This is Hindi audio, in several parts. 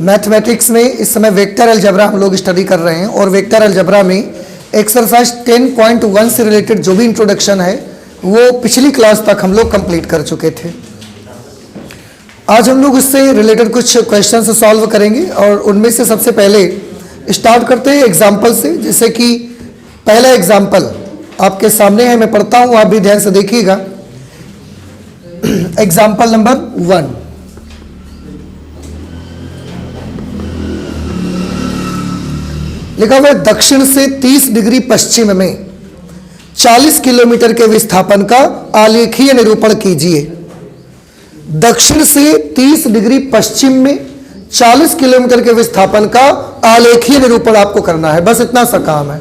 मैथमेटिक्स में इस समय वेक्टर अलजेब्रा हम लोग स्टडी कर रहे हैं और वेक्टर अलजेब्रा में एक्सरसाइज 10.1 से रिलेटेड जो भी इंट्रोडक्शन है वो पिछली क्लास तक हम लोग कंप्लीट कर चुके थे। आज हम लोग इससे रिलेटेड कुछ क्वेश्चन से सॉल्व करेंगे और उनमें से सबसे पहले स्टार्ट करते हैं एग्जाम्पल से। जैसे कि पहला एग्जाम्पल आपके सामने है, मैं पढ़ता हूँ, आप भी ध्यान से देखिएगा। एग्जाम्पल नंबर 1, लिखा हुआ है दक्षिण से 30 डिग्री पश्चिम में 40 किलोमीटर के विस्थापन का आलेखीय निरूपण कीजिए। दक्षिण से 30 डिग्री पश्चिम में 40 किलोमीटर के विस्थापन का आलेखीय निरूपण आपको करना है, बस इतना सा काम है।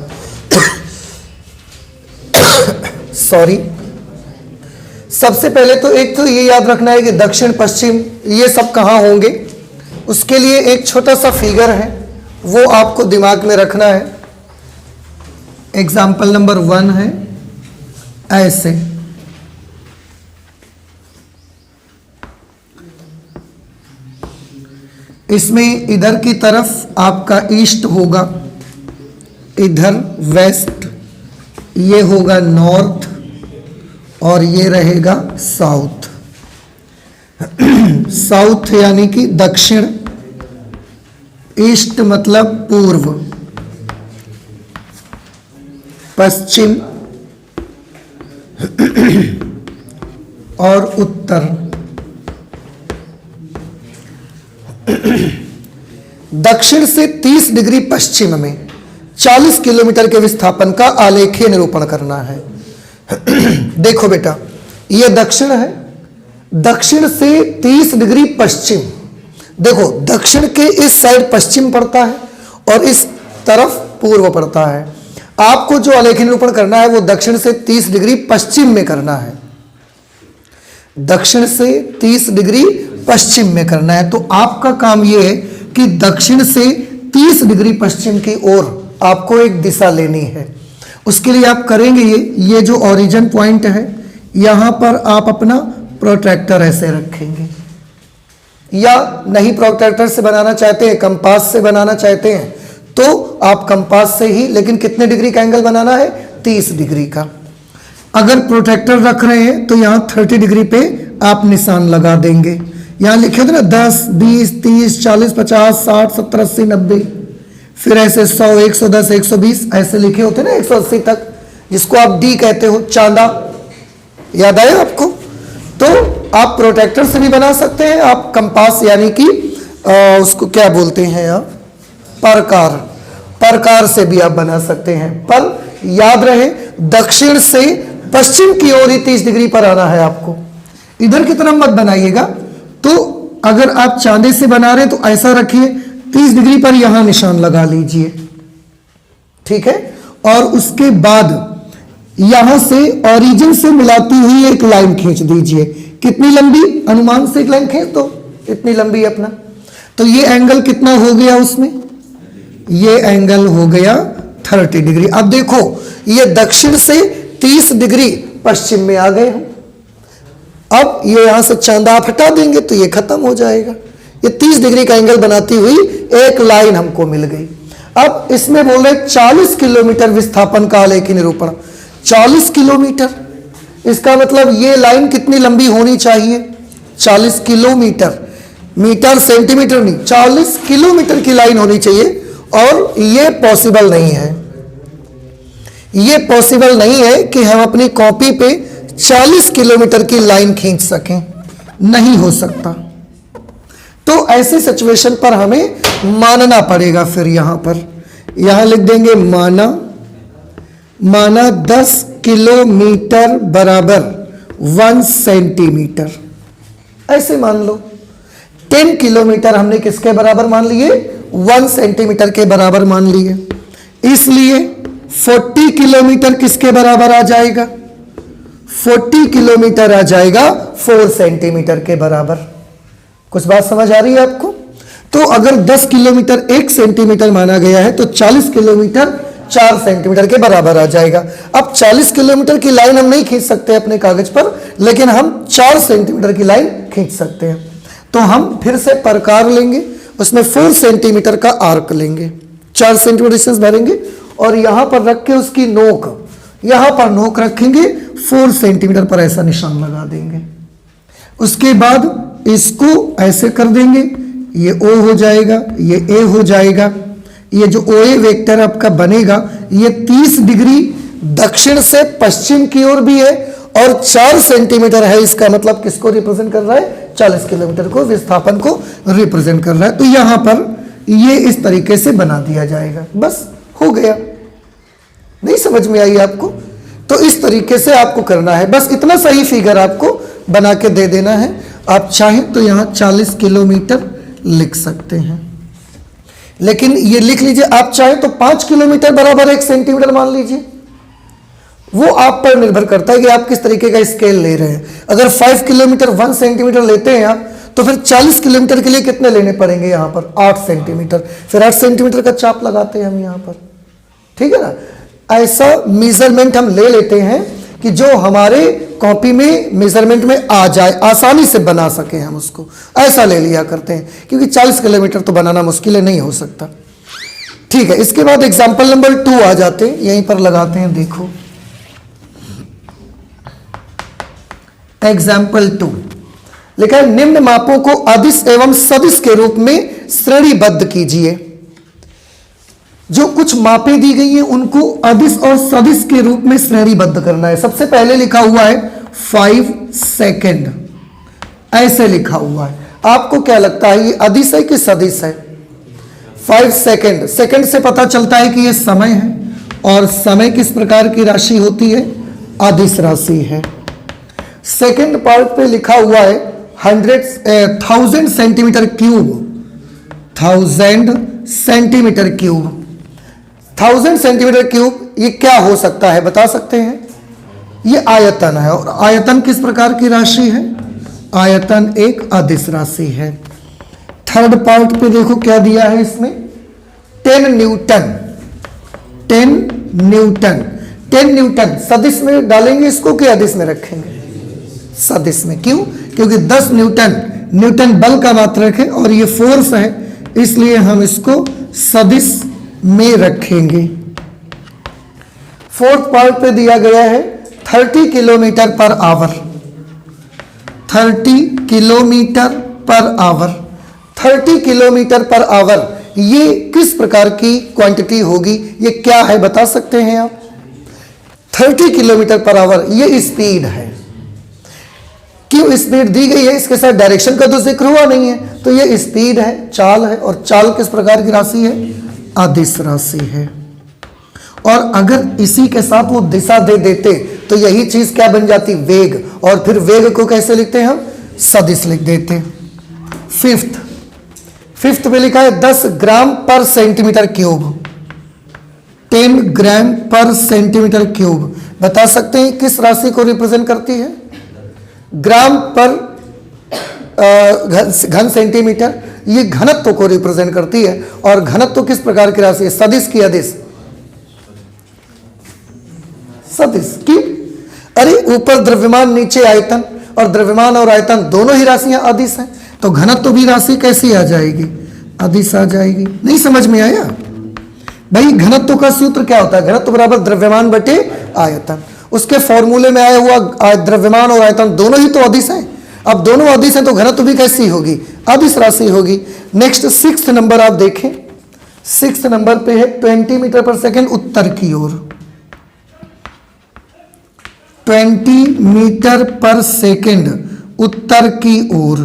सॉरी, सबसे पहले तो एक तो ये याद रखना है कि दक्षिण पश्चिम ये सब कहाँ होंगे। उसके लिए एक छोटा सा फिगर है, वो आपको दिमाग में रखना है। एग्जाम्पल नंबर 1 है ऐसे, इसमें इधर की तरफ आपका ईस्ट होगा, इधर वेस्ट, ये होगा नॉर्थ और ये रहेगा साउथ। साउथ यानी कि दक्षिण, ईस्ट मतलब पूर्व, पश्चिम और उत्तर। दक्षिण से 30 डिग्री पश्चिम में 40 किलोमीटर के विस्थापन का आलेखीय निरूपण करना है। देखो बेटा, ये दक्षिण है, दक्षिण से 30 डिग्री पश्चिम। देखो, दक्षिण के इस साइड पश्चिम पड़ता है और इस तरफ पूर्व पड़ता है। आपको जो आलेखीय निरूपण करना है वो दक्षिण से 30 डिग्री पश्चिम में करना है, दक्षिण से 30 डिग्री पश्चिम में करना है। तो आपका काम ये है कि दक्षिण से 30 डिग्री पश्चिम की ओर आपको एक दिशा लेनी है। उसके लिए आप करेंगे ये जो ओरिजिन पॉइंट है, यहां पर आप अपना प्रोट्रैक्टर ऐसे रखेंगे, या नहीं प्रोट्रैक्टर से बनाना चाहते हैं, कंपास से बनाना चाहते हैं तो आप कंपास से ही, लेकिन कितने डिग्री का एंगल बनाना है? 30 डिग्री का। अगर प्रोट्रैक्टर रख रहे हैं तो यहाँ 30 डिग्री पे आप निशान लगा देंगे। यहाँ लिखे होते ना 10, 20, 30, 40, 50, 60, 70, 80, 90, फिर ऐसे 100, 110, 120 ऐसे लिखे होते ना 180 तक, जिसको आप डी कहते हो, चांदा। याद आया आपको? तो आप प्रोट्रैक्टर से भी बना सकते हैं, आप कंपास यानी कि उसको क्या बोलते हैं आप, परकार से भी आप बना सकते हैं। पर याद रहे दक्षिण से पश्चिम की ओर ही 30 डिग्री पर आना है आपको, इधर की तरफ मत बनाइएगा। तो अगर आप चांदे से बना रहे तो ऐसा रखिए, 30 डिग्री पर यहां निशान लगा लीजिए, ठीक है। और उसके बाद यहां से ओरिजिन से मिलाती हुई एक लाइन खींच दीजिए। कितनी लंबी? अनुमान से एक लाइन खींच दो, इतनी लंबी अपना। तो ये एंगल कितना हो गया उसमें? ये एंगल हो गया 30 डिग्री। अब देखो, ये दक्षिण से 30 डिग्री पश्चिम में आ गए हम। अब ये यहां से चांदा आप हटा देंगे तो ये खत्म हो जाएगा। ये 30 डिग्री का एंगल बनाती हुई एक लाइन हमको मिल गई। अब इसमें बोल रहे 40 किलोमीटर विस्थापन का आलेखीय निरूपण। 40 किलोमीटर, इसका मतलब ये लाइन कितनी लंबी होनी चाहिए? 40 किलोमीटर, मीटर सेंटीमीटर नहीं, 40 किलोमीटर की लाइन होनी चाहिए। और ये पॉसिबल नहीं है, ये पॉसिबल नहीं है कि हम अपनी कॉपी पे 40 किलोमीटर की लाइन खींच सकें, नहीं हो सकता। तो ऐसे सिचुएशन पर हमें मानना पड़ेगा। फिर यहां लिख देंगे माना 10 किलोमीटर बराबर 1 सेंटीमीटर, ऐसे मान लो। 10 किलोमीटर हमने किसके बराबर मान लिए? 1 सेंटीमीटर के बराबर मान लिए। इसलिए 40 किलोमीटर किसके बराबर आ जाएगा? 40 किलोमीटर आ जाएगा 4 सेंटीमीटर के बराबर। कुछ बात समझ आ रही है आपको? तो अगर 10 किलोमीटर 1 सेंटीमीटर माना गया है तो 40 किलोमीटर 4 सेंटीमीटर के बराबर आ जाएगा। अब 40 किलोमीटर की लाइन हम नहीं खींच सकते अपने कागज पर, लेकिन हम 4 सेंटीमीटर की लाइन खींच सकते हैं। तो हम फिर से प्रकार लेंगे उसमें 4 सेंटीमीटर का आर्क लेंगे, 4 सेंटीमीटर डिस्टेंस भरेंगे और यहां पर रख के उसकी नोक, यहां पर नोक रखेंगे, 4 सेंटीमीटर पर ऐसा निशान लगा देंगे। उसके बाद इसको ऐसे कर देंगे, ये O हो जाएगा, ये A हो जाएगा। ये जो OA वेक्टर आपका बनेगा ये 30 डिग्री दक्षिण से पश्चिम की ओर भी है और 4 सेंटीमीटर है। इसका मतलब किसको रिप्रेजेंट कर रहा है? 40 किलोमीटर को, विस्थापन को रिप्रेजेंट कर रहा है। तो यहां पर ये इस तरीके से बना दिया जाएगा। बस हो गया। नहीं समझ में आई आपको? तो इस तरीके से आपको करना है। बस इतना सही फिगर आपको बना के दे देना है। आप चाहें तो यहां 40 किलोमीटर लिख सकते हैं, लेकिन ये लिख लीजिए। आप चाहें तो 5 किलोमीटर बराबर 1 सेंटीमीटर मान लीजिए। वो आप पर निर्भर करता है कि आप किस तरीके का स्केल ले रहे हैं। अगर 5 किलोमीटर 1 सेंटीमीटर लेते हैं आप, तो फिर 40 किलोमीटर के लिए कितने लेने पड़ेंगे? यहां पर 8 सेंटीमीटर। फिर 8 सेंटीमीटर का चाप लगाते हैं हम यहां पर, ठीक है ना। ऐसा मेजरमेंट हम ले लेते हैं कि जो हमारे कॉपी में मेजरमेंट में आ जाए, आसानी से बना सके हम उसको, ऐसा ले लिया करते हैं। क्योंकि 40 किलोमीटर तो बनाना मुश्किल है, नहीं हो सकता। ठीक है, इसके बाद एग्जाम्पल नंबर 2 आ जाते हैं, यहीं पर लगाते हैं। देखो एग्जाम्पल 2 लिखा है, निम्न मापों को अदिश एवं सदिश के रूप में श्रेणीबद्ध कीजिए। जो कुछ मापें दी गई हैं उनको अदिश और सदिश के रूप में श्रेणीबद्ध करना है। सबसे पहले लिखा हुआ है 5 सेकंड, ऐसे लिखा हुआ है। आपको क्या लगता है ये अदिश है कि सदिश है? 5 सेकंड, सेकंड से पता चलता है कि ये समय है, और समय किस प्रकार की राशि होती है? अदिश राशि है। सेकंड पार्ट पे लिखा हुआ है 1000 centimetre cube, 1000 centimetre cube. 1000 centimetre cube ये क्या हो सकता है बता सकते हैं? ये आयतन है, और आयतन किस प्रकार की राशि है? आयतन एक अदिश राशि है। थर्ड पार्ट पे देखो क्या दिया है इसमें, 10 न्यूटन। 10 न्यूटन, 10 न्यूटन सदिश में डालेंगे इसको कि अदिश में रखेंगे? सदिश में। क्यों? क्योंकि 10 न्यूटन, न्यूटन बल का मात्रक है और ये फोर्स है, इसलिए हम इसको सदिश में रखेंगे। फोर्थ पार्ट पे दिया गया है 30 kilometre per hour, 30 kilometre per hour. 30 kilometre per hour ये किस प्रकार की क्वांटिटी होगी? ये क्या है बता सकते हैं आप? 30 किलोमीटर पर आवर ये स्पीड है। क्यों स्पीड दी गई है? इसके साथ डायरेक्शन का तो जिक्र हुआ नहीं है, तो ये स्पीड है, चाल है। और चाल किस प्रकार की राशि है? अदिश राशि है। और अगर इसी के साथ वो दिशा दे देते तो यही चीज क्या बन जाती? वेग। और फिर वेग को कैसे लिखते हैं हम? सदिश लिख देते। फिफ्थ में लिखा है 10 ग्राम पर सेंटीमीटर क्यूब, 10 ग्राम पर सेंटीमीटर क्यूब। बता सकते हैं किस राशि को रिप्रेजेंट करती है? ग्राम पर घन सेंटीमीटर, ये घनत्व को रिप्रेजेंट करती है। और घनत्व किस प्रकार की राशि है? सदिश की अदिश? सदिश की। अरे ऊपर द्रव्यमान नीचे आयतन, और द्रव्यमान और आयतन दोनों ही राशियां अदिश हैं, तो घनत्व भी राशि कैसी आ जाएगी? अदिश आ जाएगी। नहीं समझ में आया भाई? घनत्व का सूत्र क्या होता है? घनत्व बराबर द्रव्यमान बटे आयतन। उसके फॉर्मूले में आया हुआ द्रव्यमान और आयतन दोनों ही तो अदिश हैं। अब दोनों अदिश हैं तो घनत्व भी कैसी होगी? अदिश राशि होगी। नेक्स्ट 6th नंबर आप देखें, 6th नंबर पे है 20 मीटर पर सेकेंड उत्तर की ओर। 20 मीटर पर सेकेंड उत्तर की ओर।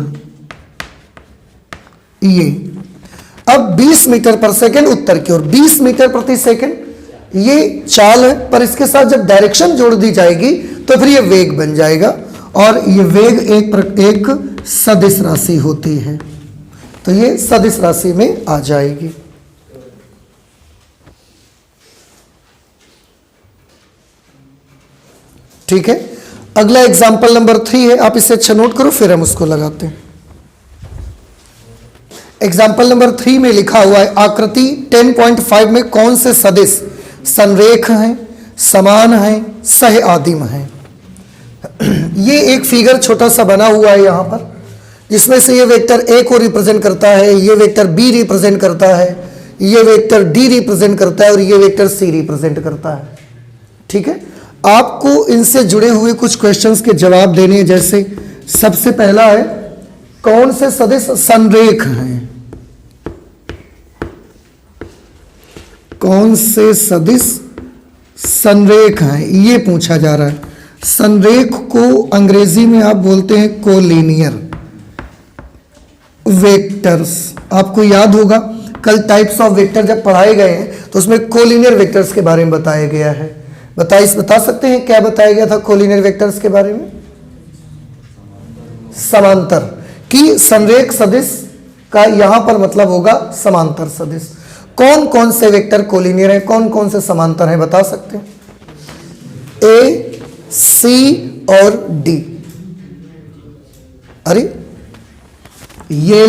ये अब 20 मीटर पर सेकेंड उत्तर की ओर, 20 मीटर प्रति सेकेंड ये चाल है, पर इसके साथ जब डायरेक्शन जोड़ दी जाएगी तो फिर ये वेग बन जाएगा। और ये वेग एक सदिश राशि होती है, तो ये सदिश राशि में आ जाएगी। ठीक है, अगला एग्जाम्पल नंबर 3 है, आप इसे अच्छा नोट करो फिर हम उसको लगाते हैं। एग्जाम्पल नंबर 3 में लिखा हुआ है आकृति 10.5 में कौन से सदिश संरेख हैं, समान हैं, सह आदिम हैं। ये एक फिगर छोटा सा बना हुआ है यहाँ पर। जिसमें से ये वेक्टर ए को रिप्रेजेंट करता है, ये वेक्टर बी रिप्रेजेंट करता है, ये वेक्टर डी रिप्रेजेंट करता है और ये वेक्टर सी रिप्रेजेंट करता है। ठीक है, आपको इनसे जुड़े हुए कुछ क्वेश्चंस के जवाब देने हैं। जैसे सबसे पहला है, कौन से सदिश संरेख हैं? कौन से सदिश संरेख हैं, ये पूछा जा रहा है। संरेख को अंग्रेजी में आप बोलते हैं कोलिनियर वेक्टर्स। आपको याद होगा कल टाइप्स ऑफ वेक्टर जब पढ़ाए गए हैं तो उसमें कोलिनियर वेक्टर्स के बारे में बताया गया है। बता सकते हैं क्या बताया गया था कोलिनियर वेक्टर्स के बारे में? समांतर, कि संरेख सदिश का यहां पर मतलब होगा समांतर सदिश। कौन कौन से वेक्टर कोलिनियर हैं, कौन कौन से समांतर हैं, बता सकते हैं? ए, सी और डी। अरे ये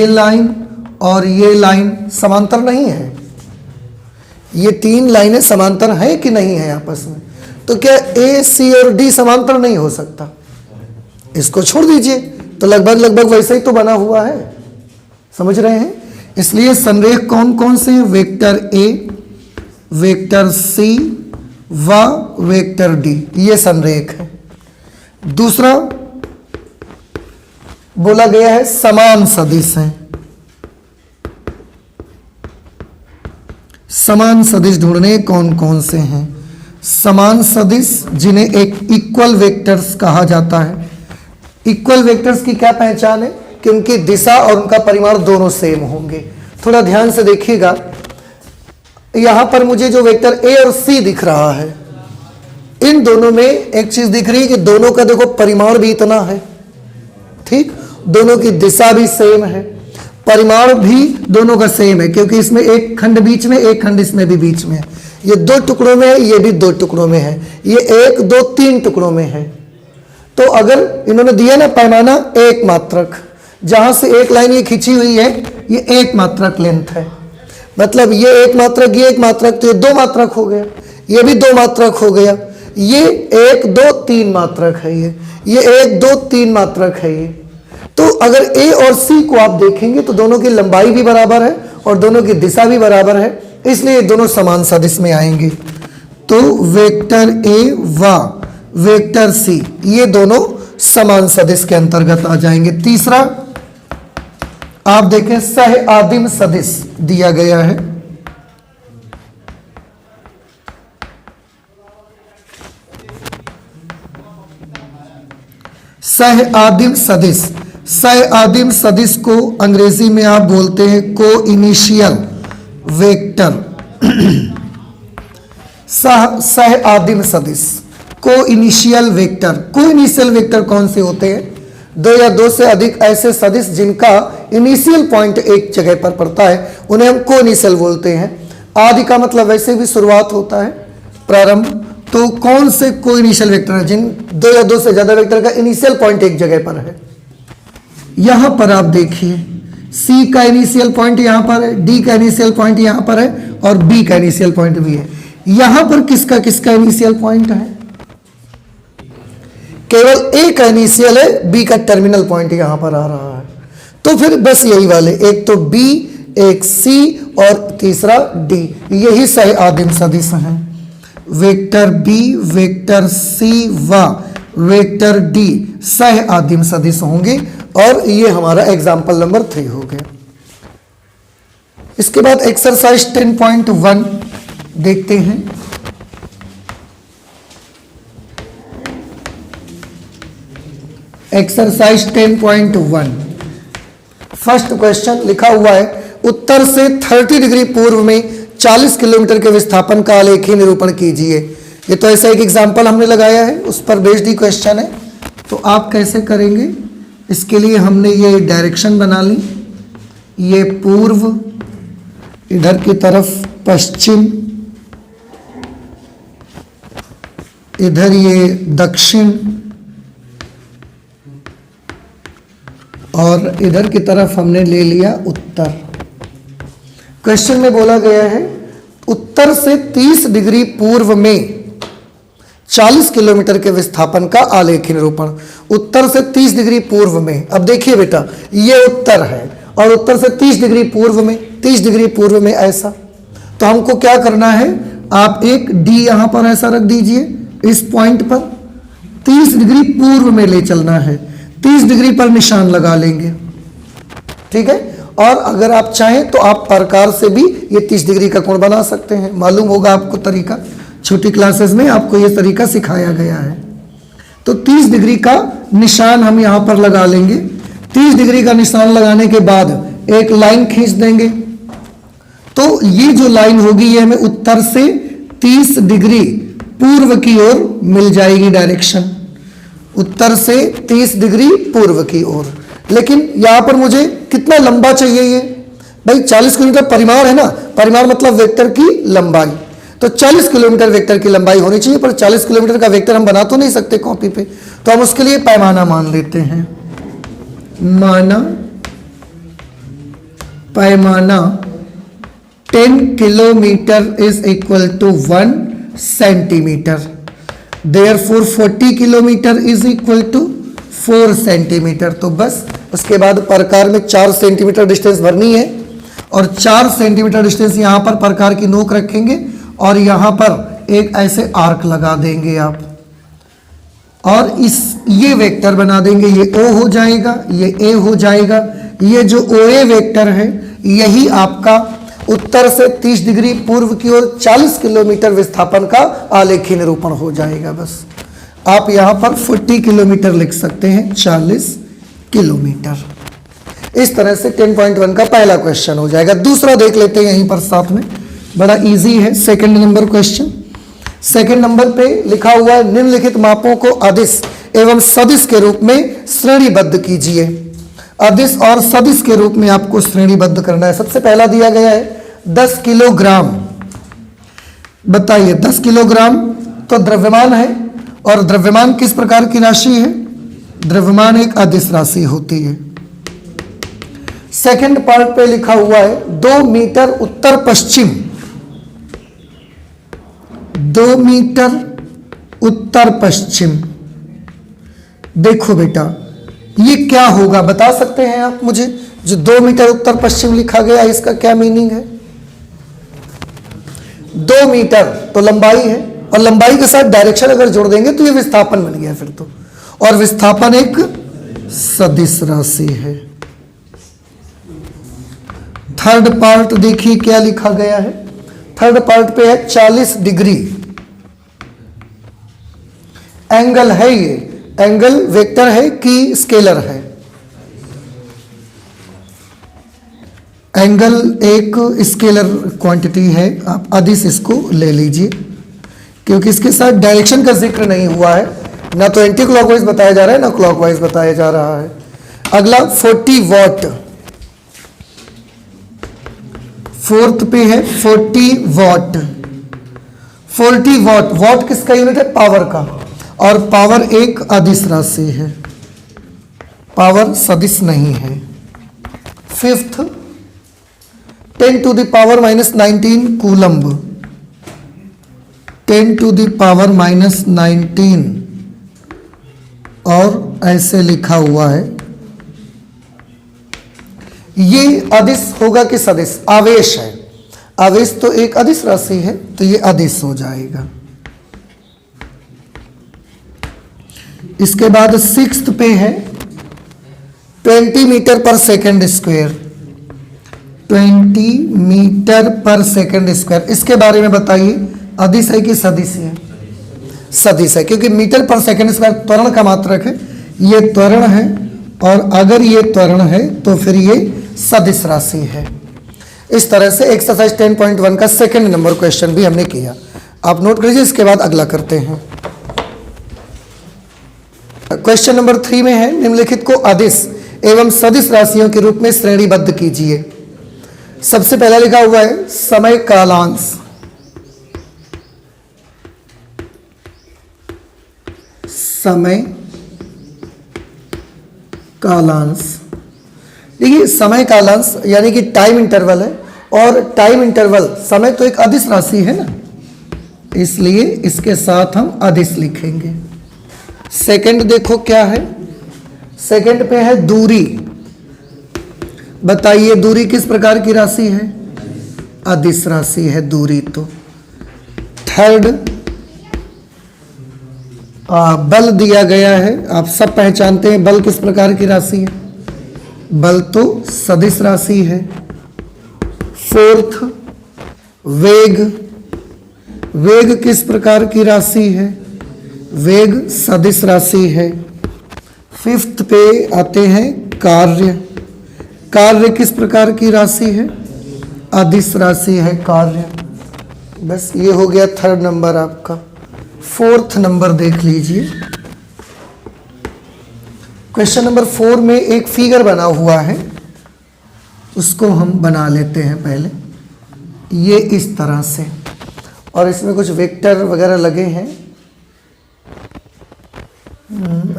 लाइन और ये लाइन समांतर नहीं है। ये तीन लाइनें समांतर हैं कि नहीं है आपस में? तो क्या ए, सी और डी समांतर नहीं हो सकता? इसको छोड़ दीजिए, तो लगभग वैसे ही तो बना हुआ है। समझ रहे हैं? इसलिए संरेख कौन कौन से हैं? वेक्टर ए, वेक्टर सी व वेक्टर डी, ये संरेख है। दूसरा बोला गया है समान सदिश हैं। समान सदिश ढूंढने कौन कौन से हैं? समान सदिश जिन्हें एक इक्वल वेक्टर्स कहा जाता है। इक्वल वेक्टर्स की क्या पहचान है? कि उनकी दिशा और उनका परिमाण दोनों सेम होंगे। थोड़ा ध्यान से देखिएगा, यहां पर मुझे जो वेक्टर ए और सी दिख रहा है, इन दोनों में एक चीज दिख रही है कि दोनों का देखो परिमाण भी इतना है। ठीक, दोनों की दिशा भी सेम है, परिमाण भी दोनों का सेम है, क्योंकि इसमें एक खंड बीच में, एक खंड इसमें भी बीच में है। ये दो टुकड़ों में है, ये भी दो टुकड़ों में है, ये एक दो तीन टुकड़ों में है। तो अगर इन्होंने दिया ना पैमाना एक मात्रक, जहां से एक लाइन ये खींची हुई है, ये एक मात्रक लेंथ है, मतलब ये एक मात्रक, ये एक मात्रक, तो ये दो मात्रक हो गया, ये भी दो मात्रक हो गया, ये एक दो तीन मात्रक है, ये एक दो तीन मात्रक है ये। तो अगर ए और सी को आप देखेंगे तो दोनों की लंबाई भी बराबर है और दोनों की दिशा भी बराबर है, इसलिए दोनों समान सदिश में आएंगे। तो वेक्टर ए व वेक्टर सी, ये दोनों समान सदिश के अंतर्गत आ जाएंगे। तीसरा आप देखें सह आदिम सदिश दिया गया है। सह आदिम सदिश, सह आदिम सदिश को अंग्रेजी में आप बोलते हैं को इनिशियल वेक्टर। सह आदिम सदिश, को इनिशियल वेक्टर। को इनिशियल वेक्टर कौन से होते हैं? दो या दो से अधिक ऐसे सदिश जिनका इनिशियल पॉइंट एक जगह पर पड़ता है, उन्हें हम को इनिशियल बोलते हैं। आदि का मतलब वैसे भी शुरुआत होता है, प्रारंभ। तो कौन से को इनिशियल वेक्टर है? जिन दो या दो से ज्यादा वेक्टर का इनिशियल पॉइंट एक जगह पर है। यहां पर आप देखिए, सी का इनिशियल पॉइंट यहां पर है, डी का इनिशियल पॉइंट यहां पर है और बी का इनिशियल पॉइंट भी है। यहां पर किसका किसका इनिशियल पॉइंट है? केवल ए का इनिशियल है, बी का टर्मिनल पॉइंट यहां पर आ रहा है। तो फिर बस यही वाले, एक तो बी, एक सी और तीसरा डी, यही सह आदिम सदिश हैं। वेक्टर बी, वेक्टर सी व वेक्टर डी सह आदिम सदिश होंगे और ये हमारा एग्जाम्पल नंबर 3 हो गया। इसके बाद एक्सरसाइज 10.1 देखते हैं। एक्सरसाइज 10.1 फर्स्ट क्वेश्चन लिखा हुआ है, उत्तर से 30 डिग्री पूर्व में 40 किलोमीटर के विस्थापन का आलेखीय निरूपण कीजिए। ये तो ऐसा एक एग्जाम्पल हमने लगाया है, उस पर बेस्ड ही क्वेश्चन है। तो आप कैसे करेंगे? इसके लिए हमने ये डायरेक्शन बना ली, ये पूर्व, इधर की तरफ पश्चिम, इधर ये दक्षिण और इधर की तरफ हमने ले लिया उत्तर। क्वेश्चन में बोला गया है उत्तर से 30 डिग्री पूर्व में 40 किलोमीटर के विस्थापन का आलेखीय निरूपण। उत्तर से 30 डिग्री पूर्व में। अब देखिए बेटा, ये उत्तर है और उत्तर से 30 डिग्री पूर्व में, 30 डिग्री पूर्व में ऐसा। तो हमको क्या करना है, आप एक डी यहां पर ऐसा रख दीजिए, इस पॉइंट पर 30 डिग्री पूर्व में ले चलना है, 30 डिग्री पर निशान लगा लेंगे, ठीक है। और अगर आप चाहें तो आप प्रकार से भी ये 30 डिग्री का कोण बना सकते हैं, मालूम होगा आपको तरीका, छोटी क्लासेस में आपको ये तरीका सिखाया गया है। तो 30 डिग्री का निशान हम यहां पर लगा लेंगे। 30 डिग्री का निशान लगाने के बाद एक लाइन खींच देंगे। तो ये जो लाइन होगी ये हमें उत्तर से 30 डिग्री पूर्व की ओर मिल जाएगी डायरेक्शन, उत्तर से 30 डिग्री पूर्व की ओर। लेकिन यहां पर मुझे कितना लंबा चाहिए ये, भाई 40 किलोमीटर परिमाण है ना, परिमाण मतलब वेक्टर की लंबाई, तो 40 किलोमीटर वेक्टर की लंबाई होनी चाहिए। पर 40 किलोमीटर का वेक्टर हम बना तो नहीं सकते कॉपी पे, तो हम उसके लिए पैमाना मान लेते हैं। माना पैमाना 10 kilometre is equal to 1 centimetre, therefore 40 kilometre is equal to 4 centimetre. तो बस उसके बाद प्रकार में 4 सेंटीमीटर डिस्टेंस भरनी है और 4 सेंटीमीटर डिस्टेंस यहां पर प्रकार की नोक रखेंगे और यहां पर एक ऐसे आर्क लगा देंगे आप, और ये वेक्टर बना देंगे। ये ओ हो जाएगा, ये ए हो जाएगा। ये जो ओ ए वेक्टर है यही आपका उत्तर से 30 डिग्री पूर्व की ओर 40 किलोमीटर विस्थापन का आलेखी निरूपण हो जाएगा। बस आप यहां पर 40 किलोमीटर लिख सकते हैं, 40 किलोमीटर। इस तरह से 10.1 का पहला क्वेश्चन हो जाएगा। दूसरा देख लेते हैं यहीं पर साथ में, बड़ा इजी है, second number question. Second number पे लिखा हुआ है, निम्नलिखित मापों को अदिश एवं सदिश के रूप में श्रेणीबद्ध कीजिए। अदिश और सदिश के रूप में आपको श्रेणीबद्ध करना है। सबसे पहला दिया गया है 10 किलोग्राम। बताइए 10 किलोग्राम तो द्रव्यमान है, और द्रव्यमान किस प्रकार की राशि है, द्रव्यमान एक अदिश राशि होती है। सेकंड पार्ट पे लिखा हुआ है 2 मीटर उत्तर पश्चिम, 2 मीटर उत्तर पश्चिम। देखो बेटा ये क्या होगा बता सकते हैं आप मुझे, जो 2 मीटर उत्तर पश्चिम लिखा गया इसका क्या मीनिंग है। 2 मीटर तो लंबाई है, और लंबाई के साथ डायरेक्शन अगर जोड़ देंगे तो ये विस्थापन बन गया फिर तो, और विस्थापन एक सदिश राशि है। थर्ड पार्ट देखिए क्या लिखा गया है। थर्ड पार्ट पे है 40 डिग्री एंगल है। ये एंगल वेक्टर है कि स्केलर है। एंगल एक स्केलर क्वांटिटी है, आप अदिश इसको ले लीजिए, क्योंकि इसके साथ डायरेक्शन का जिक्र नहीं हुआ है, ना तो एंटी क्लॉकवाइज बताया जा रहा है ना क्लॉकवाइज बताया जा रहा है। अगला 40 वॉट, फोर्थ पे है 40 वॉट। 40 वॉट, वॉट किसका यूनिट है, पावर का, और पावर एक अदिश राशि है, पावर सदिश नहीं है। Fifth 10 to the power -19 coulomb, 10 to the power -19, और ऐसे लिखा हुआ है। ये अदिश होगा कि सदिश, आवेश है, आवेश तो एक अदिश राशि है, तो ये अदिश हो जाएगा। इसके बाद 6th पे है 20 मीटर पर सेकंड स्क्वायर, 20 मीटर पर सेकंड स्क्वायर। इसके बारे में बताइए, अदिश है कि सदिश है, सदिश है, क्योंकि मीटर पर सेकंड स्क्वायर त्वरण का मात्रक है, ये त्वरण है, और अगर ये त्वरण है तो फिर ये सदिश राशि है। इस तरह से एक्सरसाइज 10.1 का सेकंड नंबर क्वेश्चन भी हमने किया, आप नोट कीजिए। इसके बाद अगला करते हैं। क्वेश्चन नंबर 3 में है, निम्नलिखित को अदिश एवं सदिश राशियों के रूप में श्रेणीबद्ध कीजिए। सबसे पहला लिखा हुआ है समय कालांश, समय कालांश। देखिए समय कालांश यानी कि टाइम इंटरवल है, और टाइम इंटरवल समय तो एक अदिश राशि है ना, इसलिए इसके साथ हम अदिश लिखेंगे। सेकंड देखो क्या है, सेकंड पे है दूरी। बताइए दूरी किस प्रकार की राशि है? अदिश राशि है दूरी। तो थर्ड बल दिया गया है, आप सब पहचानते हैं बल किस प्रकार की राशि है? बल तो सदिश राशि है। फोर्थ वेग, वेग किस प्रकार की राशि है? वेग सदिश राशि है। फिफ्थ पे आते हैं कार्य, कार्य किस प्रकार की राशि है? अदिश राशि है कार्य। बस ये हो गया थर्ड नंबर आपका। फोर्थ नंबर देख लीजिए। क्वेश्चन नंबर 4 में एक फिगर बना हुआ है, उसको हम बना लेते हैं पहले। ये इस तरह से, और इसमें कुछ वेक्टर वगैरह लगे हैं,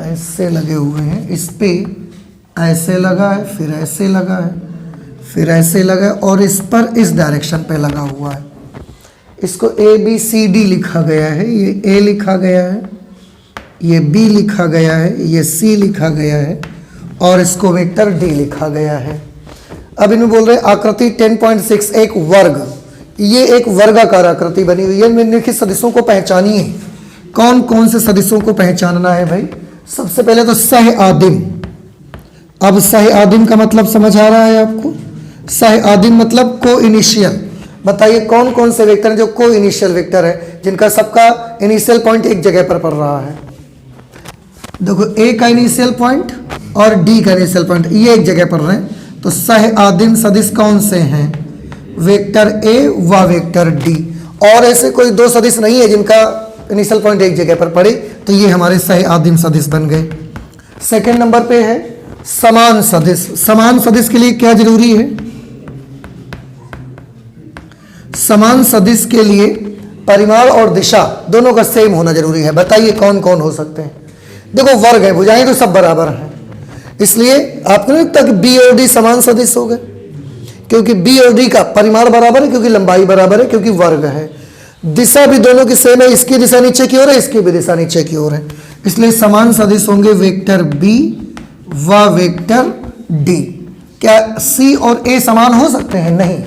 ऐसे लगे हुए हैं। इस पे ऐसे लगा है, फिर ऐसे लगा है, फिर ऐसे लगा है, और इस पर इस डायरेक्शन पे लगा हुआ है। इसको ABCD लिखा गया है, ये A लिखा गया है, ये B लिखा गया है, ये C लिखा गया है, और इसको वेक्टर D लिखा गया है। अब इनमें बोल रहे हैं आकृति 10.6 एक वर्ग, ये एक वर्गाकार आकृति बनी हुई है। निम्नलिखित सदिशों को पहचानिए। कौन कौन से सदिशों को पहचानना है भाई? सबसे पहले तो सह आदिम। अब सह आदिम का मतलब समझ आ रहा है आपको? सह आदिम मतलब को इनिशियल। बताइए कौन कौन से वेक्टर हैं जो को इनिशियल वेक्टर है, जिनका सबका इनिशियल पॉइंट एक जगह पर पड़ रहा है? देखो A का इनिशियल पॉइंट और D का इनिशियल पॉइंट ये एक जगह पड़ रहे हैं। तो सह आदिम सदिश कौन से हैं? वेक्टर A व वेक्टर D। और ऐसे कोई दो सदिश नहीं है जिनका इनिशियल पॉइंट एक जगह पर पड़े, तो ये हमारे सह आदिम सदिश बन गए। सेकंड नंबर पे है समान सदिश। समान सदिश के लिए क्या जरूरी है? समान सदिश के लिए परिमाण और दिशा दोनों का सेम होना जरूरी है। बताइए कौन कौन हो सकते हैं? देखो वर्ग है, भुजाएं तो सब बराबर हैं, इसलिए आपको नहीं लगता कि B और D समान सदिश हो गए? क्योंकि B और D का परिमाण बराबर है, क्योंकि लंबाई बराबर है, क्योंकि वर्ग है। दिशा भी दोनों की सेम है, इसकी दिशा नीचे की ओर है, इसकी भी दिशा नीचे की ओर है, इसलिए समान सदिश होंगे वेक्टर B व वेक्टर D। क्या C और A समान हो सकते हैं? नहीं,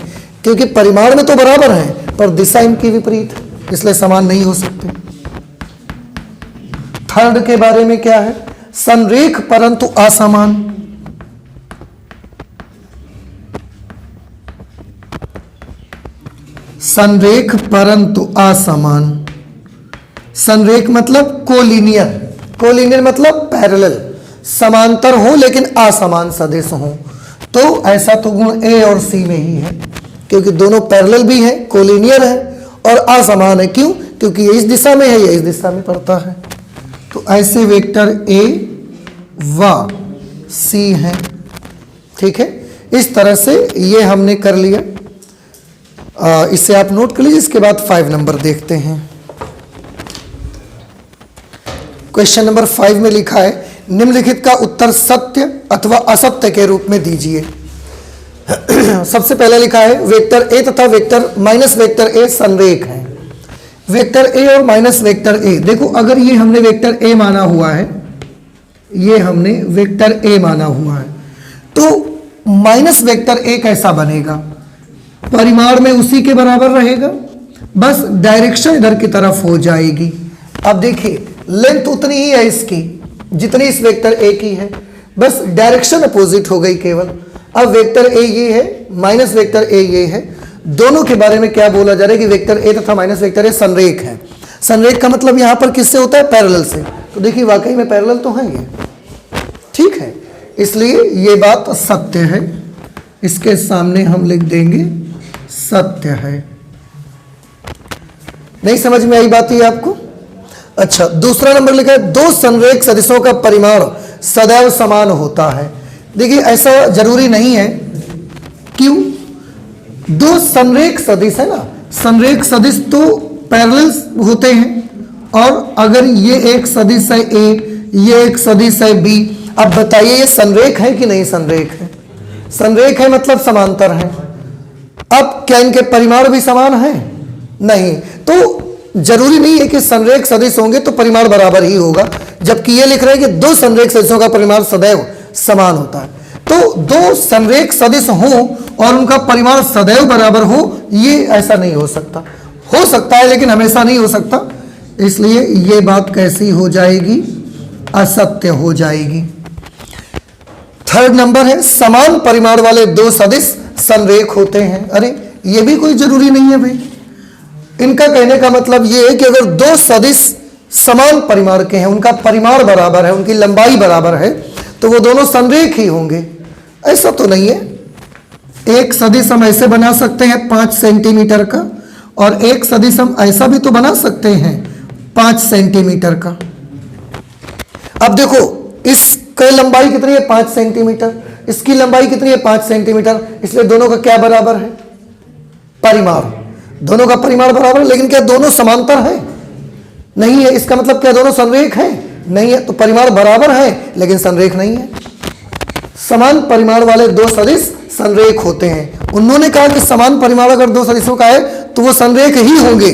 क्योंकि परिमाण में तो बराबर है पर दिशा इनकी विपरीत है, इसलिए समान नहीं हो सकते। थर्ड के बारे में क्या है? संरेख परंतु असमान। संरेख परंतु असमान। संरेख मतलब कोलिनियर, कोलिनियर मतलब पैरेलल, समांतर हो लेकिन असमान सदिश हो। तो ऐसा तो गुण A और C में ही है, क्योंकि दोनों पैरेलल भी हैं, कोलिनियर है और असमान है। क्यों? क्योंकि ये इस दिशा में है, ये इस दिशा में पड़ता है। तो ऐसे वेक्टर A व C हैं। ठीक है, इस तरह से ये हमने कर लिया। इसे आप नोट कर लीजिए। इसके बाद 5 नंबर देखते हैं। क्वेश्चन नंबर 5 में लिखा है निम्नलिखित का उत्तर सत्य अथवा असत्य के रूप में दीजिए। सबसे पहले लिखा है वेक्टर A तथा वेक्टर माइनस वेक्टर A संरेख है। वेक्टर A और माइनस वेक्टर A, देखो अगर ये हमने वेक्टर A माना हुआ है, ये हमने वेक्टर A माना हुआ है, तो माइनस वेक्टर A कैसा बनेगा? परिमाण में उसी के बराबर रहेगा, बस डायरेक्शन इधर की तरफ हो जाएगी। अब देखिए लेंथ उतनी ही है इसकी जितनी इस वेक्टर A की है, बस डायरेक्शन अपोजिट हो गई केवल। अब वेक्टर A ये है, माइनस वेक्टर A ये है, दोनों के बारे में क्या बोला जा रहा है कि वेक्टर A तथा माइनस वेक्टर A संरेख है। संरेख का मतलब यहां पर किससे होता है? पैरेलल से। तो देखिए वाकई में पैरेलल तो है ये, ठीक है, इसलिए ये बात सत्य है। इसके सामने हम लिख देंगे सत्य है। नहीं समझ में आई बात ये आपको? अच्छा, दूसरा नंबर लिखा है दो संरेख सदिशों का परिमाण सदैव समान होता है। देखिए ऐसा जरूरी नहीं है। क्यों? दो संरेख सदिश है ना, संरेख सदिश तो पैरेलल होते हैं, और अगर ये एक सदिश है A, ये एक सदिश है B, अब बताइए ये संरेख है कि नहीं संरेख है? संरेख है मतलब समांतर है। अब क्या इनके परिमाण भी समान है? नहीं। तो जरूरी नहीं है कि संरेख सदिश होंगे तो परिमाण बराबर ही होगा, जबकि ये लिख रहे हैं कि दो संरेख सदिशों का परिमाण सदैव समान होता है। तो दो संरेख सदिश हों और उनका परिमाण सदैव बराबर हो, ये ऐसा नहीं हो सकता। हो सकता है लेकिन हमेशा नहीं हो सकता, इसलिए ये बात कैसी हो जाएगी, असत्य हो जाएगी। थर्ड नंबर है समान परिमाण वाले दो सदिश संरेख होते हैं। अरे ये भी कोई जरूरी नहीं है भाई। इनका कहने का मतलब ये है कि अगर दो सदिश समान परिमाण के हैं, उनका परिमाण बराबर है, उनकी लंबाई बराबर है, तो वो दोनों संरेख ही होंगे। ऐसा तो नहीं है। एक सदिश हम ऐसे बना सकते हैं 5 सेंटीमीटर का, और एक सदिश हम ऐसा भी तो बना सकते हैं 5 सेंटीमीटर का। अब देखो इसकी लंबाई कितनी है 5 सेंटीमीटर, इसकी लंबाई कितनी है 5 सेंटीमीटर, इसलिए दोनों का क्या बराबर है, परिमाण। दोनों का परिमाण बराबर है, लेकिन क्या दोनों समांतर है, नहीं है। इसका मतलब क्या दोनों संरेख है, नहीं है। तो परिमाण बराबर है लेकिन संरेख नहीं है। समान परिमाण वाले दो सदिश संरेख होते हैं। उन्होंने कहा कि समान परिमाण अगर दो सदिशों का है तो वो संरेख ही होंगे,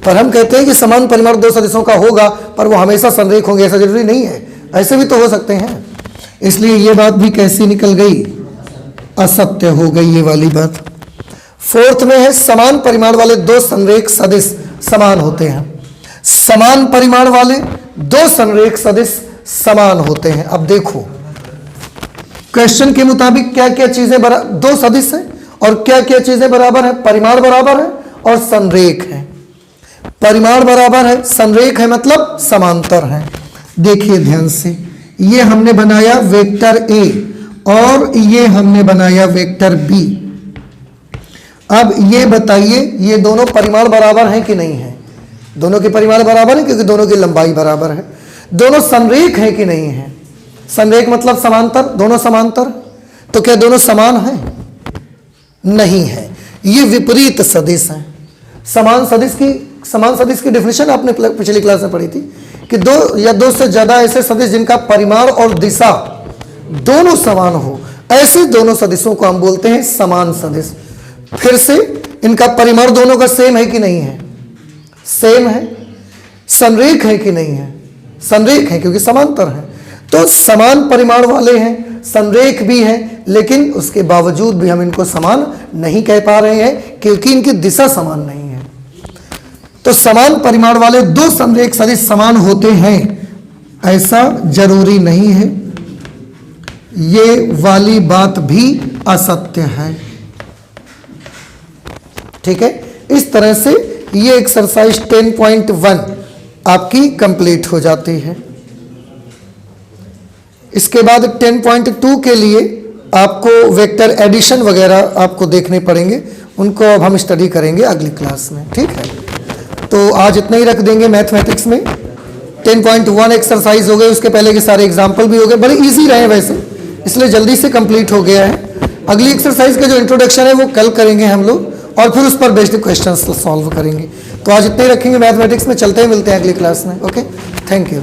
पर हम कहते हैं कि समान परिमाण दो सदिशों का होगा पर वो हमेशा संरेख होंगे, ऐसा जरूरी नहीं है। ऐसे भी तो हो सकते हैं। इसलिए ये बात भी कैसी निकल गई, असत्य हो गई ये वाली बात। फोर्थ में है समान परिमाण वाले दो संरेख सदिश समान होते हैं। समान परिमाण वाले दो संरेख सदिश समान होते हैं। अब देखो क्वेश्चन के मुताबिक क्या क्या चीजें दो सदिश है और क्या क्या चीजें बराबर है, परिमाण बराबर है और संरेख है। परिमाण बराबर है, संरेख है मतलब समांतर है। देखिए ध्यान से, ये हमने बनाया वेक्टर ए और ये हमने बनाया वेक्टर बी। अब ये बताइए ये दोनों परिमाण बराबर हैं कि नहीं है। दोनों के परिमाण बराबर है क्योंकि दोनों की लंबाई बराबर है। दोनों संरेख है कि नहीं है, संरेख मतलब समांतर, दोनों समांतर। तो क्या दोनों समान हैं, नहीं है। ये विपरीत सदिश हैं। समान सदिश की डेफिनेशन आपने पिछली क्लास में पढ़ी थी कि दो या दो से ज्यादा ऐसे सदिश जिनका परिमाण और दिशा दोनों समान हो, ऐसे दोनों सदिशों को हम बोलते हैं समान सदिश। फिर से इनका परिमाण दोनों का सेम है कि नहीं है, सेम है। संरेख है कि नहीं है, संरेख है क्योंकि समांतर है। तो समान परिमाण वाले हैं, संरेख भी हैं, लेकिन उसके बावजूद भी हम इनको समान नहीं कह पा रहे हैं क्योंकि इनकी दिशा समान नहीं है। तो समान परिमाण वाले दो संरेख सदिश समान होते हैं ऐसा जरूरी नहीं है। ये वाली बात भी असत्य है। ठीक है, इस तरह से ये एक्सरसाइज 10.1 आपकी कंप्लीट हो जाती है। इसके बाद 10.2 के लिए आपको वेक्टर एडिशन वगैरह आपको देखने पड़ेंगे, उनको अब हम स्टडी करेंगे अगली क्लास में। ठीक है, तो आज इतना ही रख देंगे मैथमेटिक्स में। 10.1 एक्सरसाइज हो गए, उसके पहले के सारे एग्जाम्पल भी हो गए, बड़े इजी रहे वैसे, इसलिए जल्दी से कंप्लीट हो गया है। अगली एक्सरसाइज का जो इंट्रोडक्शन है वो कल करेंगे हम लोग, और फिर उस पर बेस्ड क्वेश्चंस सॉल्व करेंगे। तो आज इतने ही रखेंगे मैथमेटिक्स में, चलते हैं, मिलते हैं अगली क्लास में। Okay, thank you.